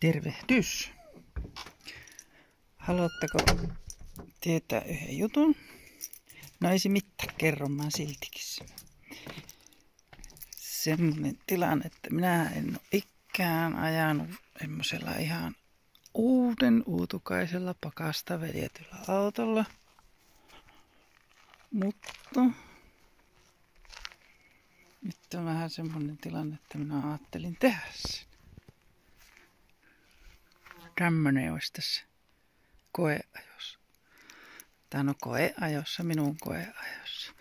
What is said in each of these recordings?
Tervehdys! Haluatteko tietää yhden jutun? No ei se mitään, kerron mä siltikin. Semmonen tilanne, että minä en ole ikään ajanut semmoisella ihan uuden uutukaisella pakasta veljetyllä autolla. Mutta nyt on vähän semmonen tilanne, että minä ajattelin tehdä sen. Tämmönen olisi tässä koeajossa. Tää on koeajossa, minun koeajossa.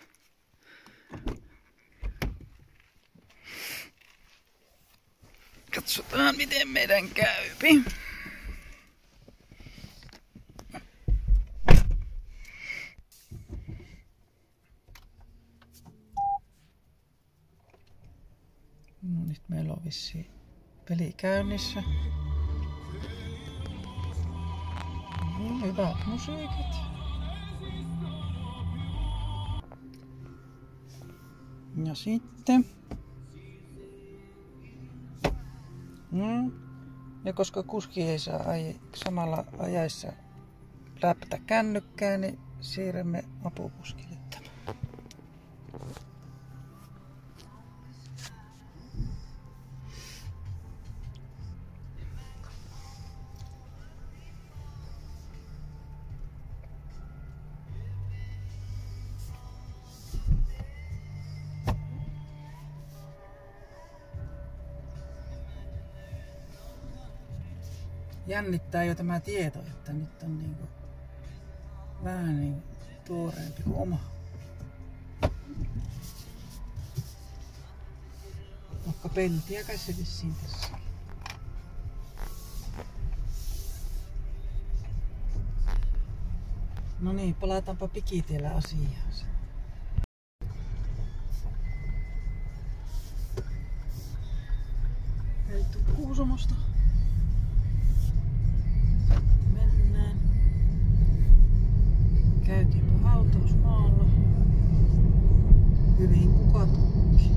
Katsotaan miten meidän käypi. No nyt meillä on vissiin peli käynnissä. Hyvät musiikit. Ja sitten. Ja koska kuski ei saa samalla ajaessa läpätä kännykkää, niin siirrämme apukuskille tämän. Jännittää jo tämä tieto, että nyt on niinku vähän niin tuoreempi kuin oma. Vaikka peltiä kai se vissiin tässä. No niin, palataanpa pikitiellä asiaan. Heittu Kuusamosta. Käytiinpä hautausmaalla. Hyvin kuka tukki.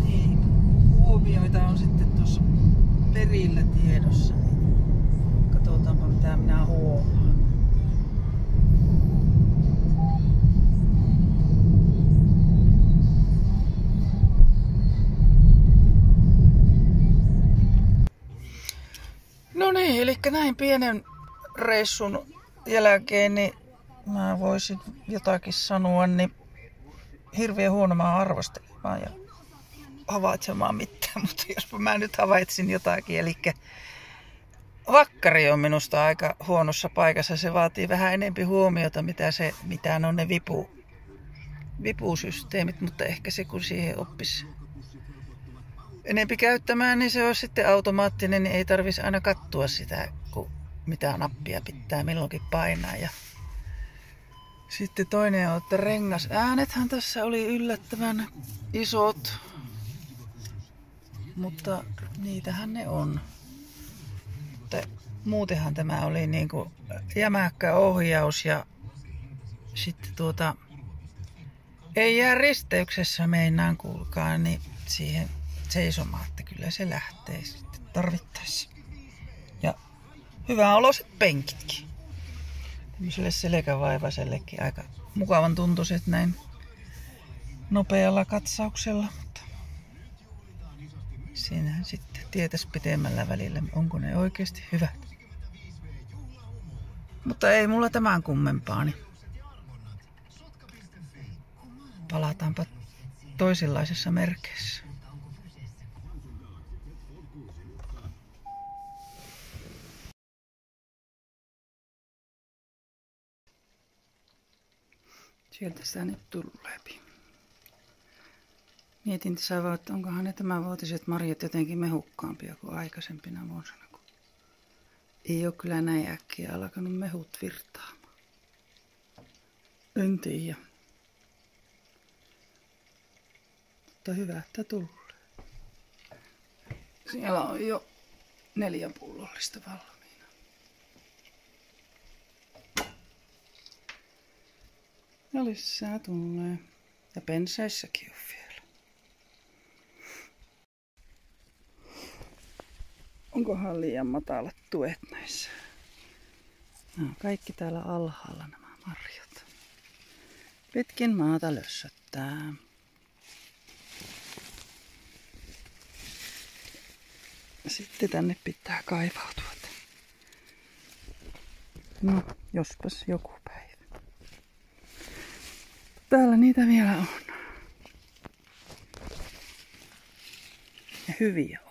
Niin, huomioita on sitten tuossa perillä tiedossa. Katsotaanpa mitä minä huomaan. No niin, eli näin pienen reissun jälkeen, niin mä voisin jotakin sanoa, niin hirveän huono mä arvostelemaan ja havaitsemaan mitään, mutta jospa mä nyt havaitsin jotakin, eli vakkari on minusta aika huonossa paikassa, se vaatii vähän enempi huomiota, mitä on ne vipusysteemit, mutta ehkä se kun siihen oppisi enempi käyttämään, niin se olisi sitten automaattinen, niin ei tarvitsisi aina katsoa sitä, kun mitä nappia pitää milloinkin painaa. Ja sitten toinen on, että rengasäänethän tässä oli yllättävän isot, mutta niitähän ne on. Mutta muutenhan tämä oli niinku jämäkkä ohjaus ja sitten ei jää risteyksessä meinaan kuulkaa, niin siihen seisomaan, että kyllä se lähtee sitten tarvittaessa. Ja hyvä oloiset penkitkin. Tämmöiselle selkävaivaisellekin aika mukavan tuntuiset näin nopealla katsauksella, mutta siinähän sitten tietäisi pitemmällä välillä, onko ne oikeasti hyvät. Mutta ei mulla tämän kummempaa, niin palataanpa toisenlaisissa merkeissä. Sieltä sitä nyt tulee. Mietin tässä vaan, että onkohan ne tämänvuotiset marjat jotenkin mehukkaampia kuin aikaisempina vuosina. Kun ei ole kyllä näin äkkiä alkanut mehut virtaamaan. En tiedä. Mutta hyvä, että tulee. Siellä on jo 4 pullollista valmiina. Ja lisää tulee. Ja pensaissakin on vielä. Onkohan liian matalat tuet näissä? No, kaikki täällä alhaalla nämä marjat. Pitkin maata lössöttää. Sitten tänne pitää kaivautua. No, jospas joku päivä. Täällä niitä vielä on. Ja hyviä on.